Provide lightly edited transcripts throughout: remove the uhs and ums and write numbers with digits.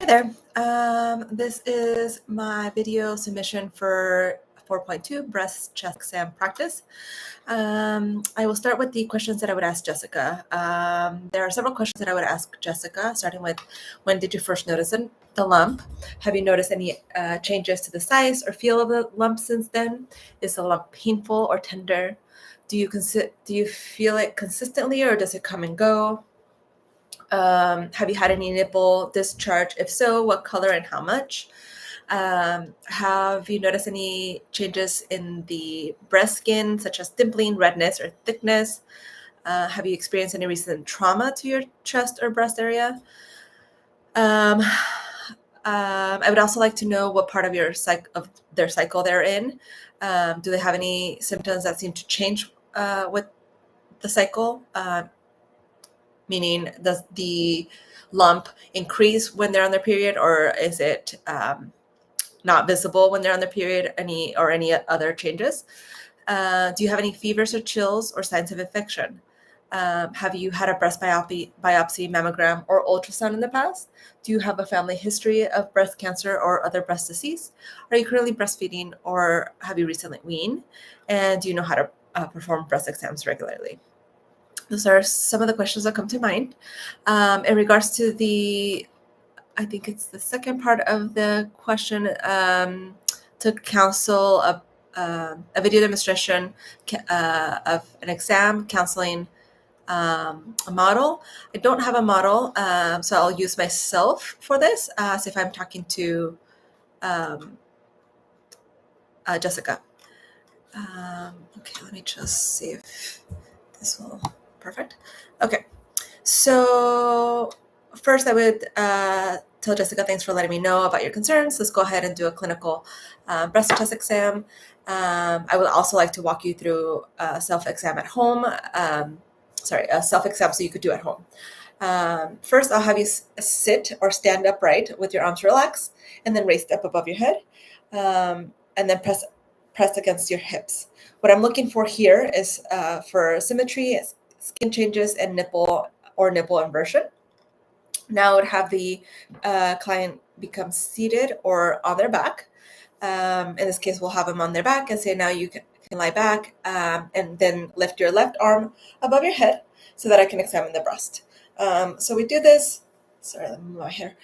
there. This is my video submission for 4.2 breast chest exam practice. I will start with the questions that I would ask Jessica. There are several questions that I would ask Jessica, starting with when did you first notice the lump? Have you noticed any changes to the size or feel of the lump since then? Is the lump painful or tender? Do you feel it consistently or does it come and go? Have you had any nipple discharge? If so, what color and how much? Have you noticed any changes in the breast skin, such as dimpling, redness, or thickness? Have you experienced any recent trauma to your chest or breast area? I would also like to know what part of their cycle they're in. Do they have any symptoms that seem to change with the cycle? Meaning, does the lump increase when they're on their period, or is it not visible when they're on their period? Any other changes? Do you have any fevers or chills or signs of infection? Have you had a breast biopsy, mammogram, or ultrasound in the past? Do you have a family history of breast cancer or other breast disease? Are you currently breastfeeding, or have you recently weaned? And do you know how to perform breast exams regularly? Those are some of the questions that come to mind. In regards to I think it's the second part of the question, to counsel a video demonstration of an exam, counseling a model. I don't have a model, so I'll use myself for this as if I'm talking to Jessica. Okay, let me just see if this will, perfect. Okay, so first I would tell Jessica, thanks for letting me know about your concerns. Let's go ahead and do a clinical breast chest exam. I would also like to walk you through a self-exam at home. A self-exam so you could do at home. First, I'll have you sit or stand upright with your arms relaxed and then raised up above your head, and then press against your hips. What I'm looking for here is for symmetry, skin changes, and nipple inversion. Now I would have the client become seated or on their back. In this case, we'll have them on their back and say, now you can lie back, and then lift your left arm above your head so that I can examine the breast. So we do this. Sorry, let me move my hair.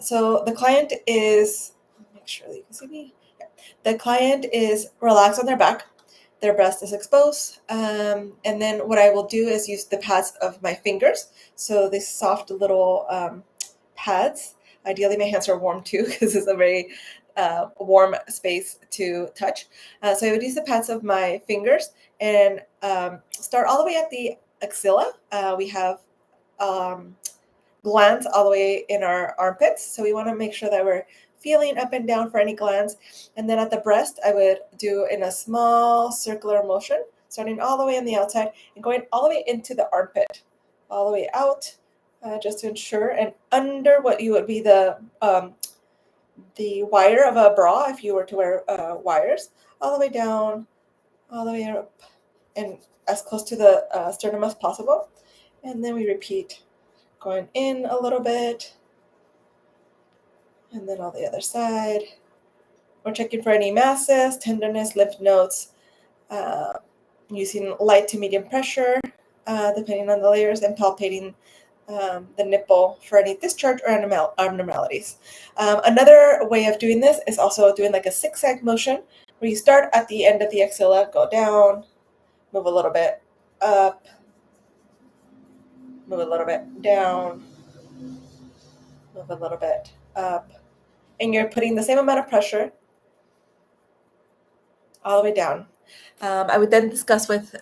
So the client is, make sure that you can see me. Yeah. The client is relaxed on their back. Their breast is exposed. And then what I will do is use the pads of my fingers. So these soft little pads. Ideally, my hands are warm too, because it's a very warm space to touch. So I would use the pads of my fingers and start all the way at the axilla. We have glands all the way in our armpits. So we want to make sure that we're feeling up and down for any glands. And then at the breast, I would do in a small circular motion, starting all the way on the outside and going all the way into the armpit, all the way out, just to ensure, and under what you would be the wire of a bra if you were to wear wires, all the way down, all the way up, and as close to the sternum as possible. And then we repeat, going in a little bit, and then on the other side. We're checking for any masses, tenderness, lymph nodes, using light to medium pressure, depending on the layers, and palpating the nipple for any discharge or abnormalities. Another way of doing this is also doing like a zigzag motion, where you start at the end of the axilla, go down, move a little bit up, move a little bit down, move a little bit up, and you're putting the same amount of pressure all the way down. I would then discuss with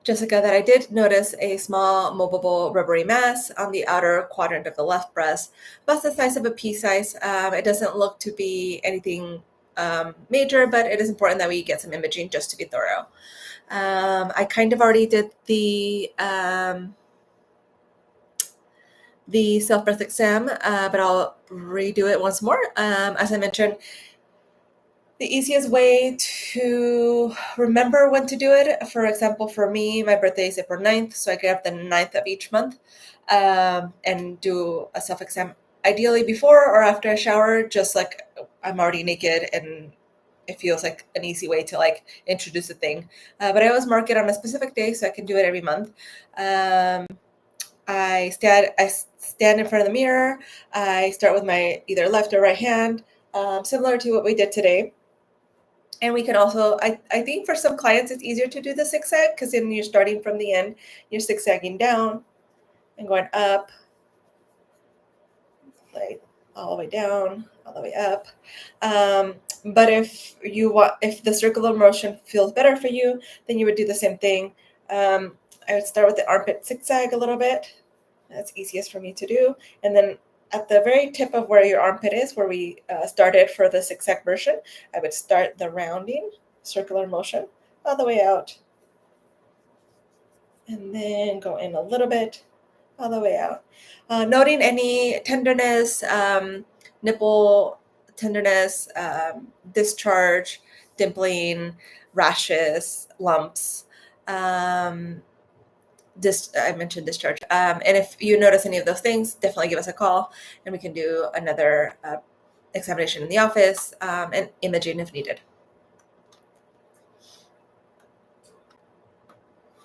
Jessica that I did notice a small movable rubbery mass on the outer quadrant of the left breast, about the size of a pea size. It doesn't look to be anything major, but it is important that we get some imaging just to be thorough. I kind of already did the self-breast exam, but I'll redo it once more. As I mentioned, The easiest way to remember when to do it, for example, for me, my birthday is April 9th, so I get up the 9th of each month and do a self-exam, ideally before or after a shower, just like I'm already naked and it feels like an easy way to like introduce a thing. But I always mark it on a specific day so I can do it every month. I stand in front of the mirror. I start with my either left or right hand, similar to what we did today. And we can also, I think for some clients, it's easier to do the zigzag because then you're starting from the end, you're zigzagging down and going up, like all the way down, all the way up. But if the circular motion feels better for you, then you would do the same thing. I would start with the armpit zigzag a little bit. That's easiest for me to do. And then at the very tip of where your armpit is, where we started for the zigzag version, I would start the rounding, circular motion, all the way out. And then go in a little bit, all the way out. Noting any tenderness, nipple tenderness, discharge, dimpling, rashes, lumps. I mentioned discharge. And if you notice any of those things, definitely give us a call and we can do another examination in the office and imaging if needed.